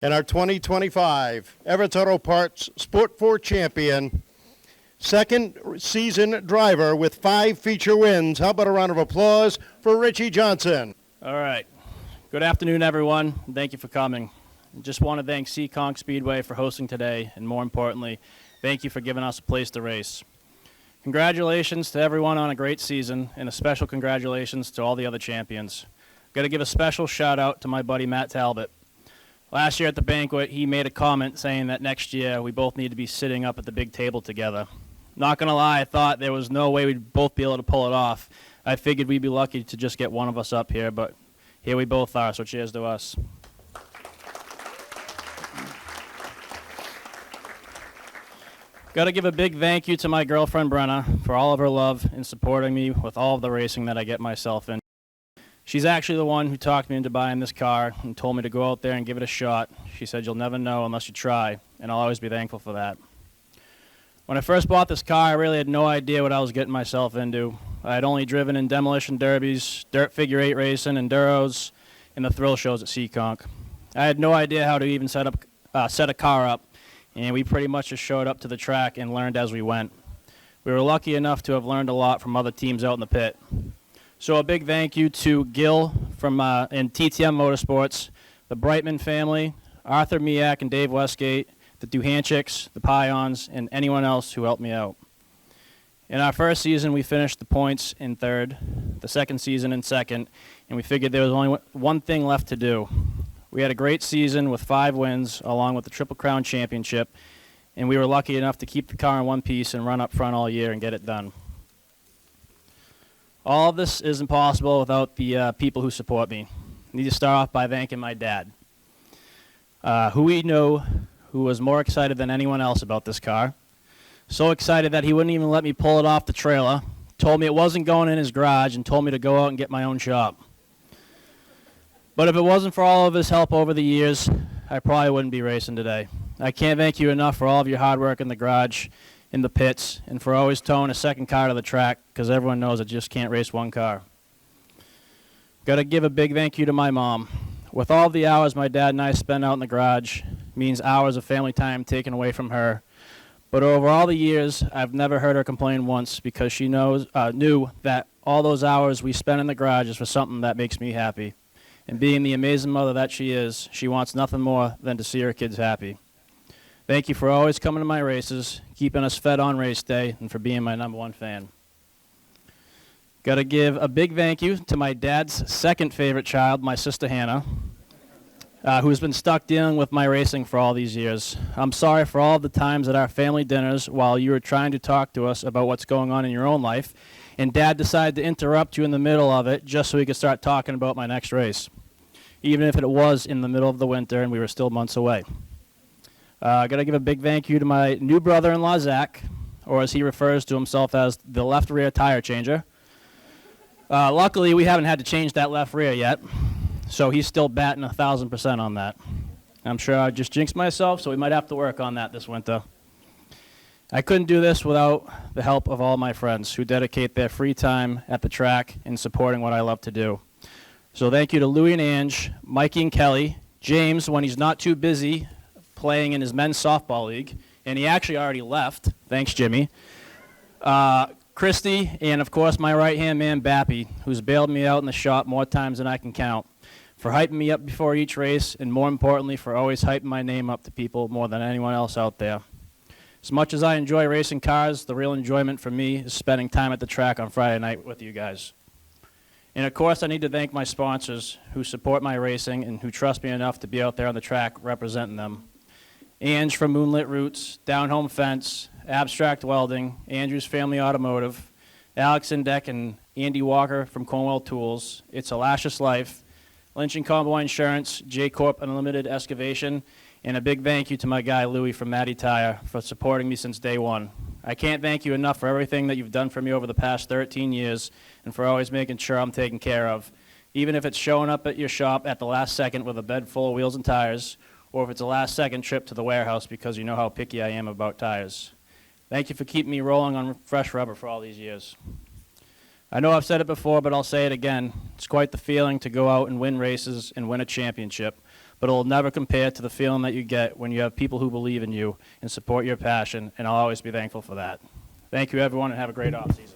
And our 2025 Everett Auto Parts Sport 4 champion, second season driver with 5 feature wins. How about a round of applause for Richie Johnson? All right. Good afternoon, everyone. Thank you for coming. Just want to thank Seekonk Speedway for hosting today, and more importantly, thank you for giving us a place to race. Congratulations to everyone on a great season, and a special congratulations to all the other champions. Got to give a special shout out to my buddy Matt Talbot. Last year at the banquet, he made a comment saying that next year we both need to be sitting up at the big table together. Not going to lie, I thought there was no way we'd both be able to pull it off. I figured we'd be lucky to just get one of us up here, but here we both are, so cheers to us. Got to give a big thank you to my girlfriend Brenna for all of her love and supporting me with all of the racing that I get myself in. She's actually the one who talked me into buying this car and told me to go out there and give it a shot. She said, "You'll never know unless you try," and I'll always be thankful for that. When I first bought this car, I really had no idea what I was getting myself into. I had only driven in demolition derbies, dirt figure 8 racing, enduros, and the thrill shows at Seekonk. I had no idea how to even set a car up, and we pretty much just showed up to the track and learned as we went. We were lucky enough to have learned a lot from other teams out in the pit. So a big thank you to Gil from in TTM Motorsports, the Brightman family, Arthur Miak and Dave Westgate, the Duhanchiks, the Pions, and anyone else who helped me out. In our first season, we finished the points in third, the second season in second, and we figured there was only one thing left to do. We had a great season with 5 wins, along with the Triple Crown Championship, and we were lucky enough to keep the car in one piece and run up front all year and get it done. All of this isn't possible without the people who support me. I need to start off by thanking my dad, who we know who was more excited than anyone else about this car. So excited that he wouldn't even let me pull it off the trailer, told me it wasn't going in his garage, and told me to go out and get my own shop. But if it wasn't for all of his help over the years, I probably wouldn't be racing today. I can't thank you enough for all of your hard work in the garage, in the pits, and for always towing a second car to the track, because everyone knows I just can't race one car. Got to give a big thank you to my mom. With all the hours my dad and I spend out in the garage, means hours of family time taken away from her. But over all the years, I've never heard her complain once, because she knew that all those hours we spend in the garage is for something that makes me happy. And being the amazing mother that she is, she wants nothing more than to see her kids happy. Thank you for always coming to my races, keeping us fed on race day, and for being my #1 fan. Got to give a big thank you to my dad's second favorite child, my sister Hannah, who's been stuck dealing with my racing for all these years. I'm sorry for all the times at our family dinners while you were trying to talk to us about what's going on in your own life, and Dad decided to interrupt you in the middle of it just so he could start talking about my next race, even if it was in the middle of the winter and we were still months away. Got to give a big thank you to my new brother-in-law, Zach, or as he refers to himself as the left rear tire changer. Luckily, we haven't had to change that left rear yet, so he's still batting 1,000% on that. I'm sure I just jinxed myself, so we might have to work on that this winter. I couldn't do this without the help of all my friends who dedicate their free time at the track in supporting what I love to do. So thank you to Louie and Ange, Mikey and Kelly, James when he's not too busy playing in his men's softball league, and he actually already left. Thanks, Jimmy. Christy, and of course my right-hand man, Bappy, who's bailed me out in the shop more times than I can count, for hyping me up before each race, and more importantly, for always hyping my name up to people more than anyone else out there. As much as I enjoy racing cars, the real enjoyment for me is spending time at the track on Friday night with you guys. And of course, I need to thank my sponsors who support my racing and who trust me enough to be out there on the track representing them. Ange from Moonlit Roots, Down Home Fence, Abstract Welding, Andrew's Family Automotive, Alex Indek and Andy Walker from Cornwell Tools, It's a Lascious Life, Lynch and Combo Insurance, J Corp Unlimited Excavation, and a big thank you to my guy Louie from Matty Tire for supporting me since day one. I can't thank you enough for everything that you've done for me over the past 13 years and for always making sure I'm taken care of, even if it's showing up at your shop at the last second with a bed full of wheels and tires, or if it's a last-second trip to the warehouse because you know how picky I am about tires. Thank you for keeping me rolling on fresh rubber for all these years. I know I've said it before, but I'll say it again. It's quite the feeling to go out and win races and win a championship. but it'll never compare to the feeling that you get when you have people who believe in you and support your passion, and I'll always be thankful for that. Thank you, everyone, and have a great offseason.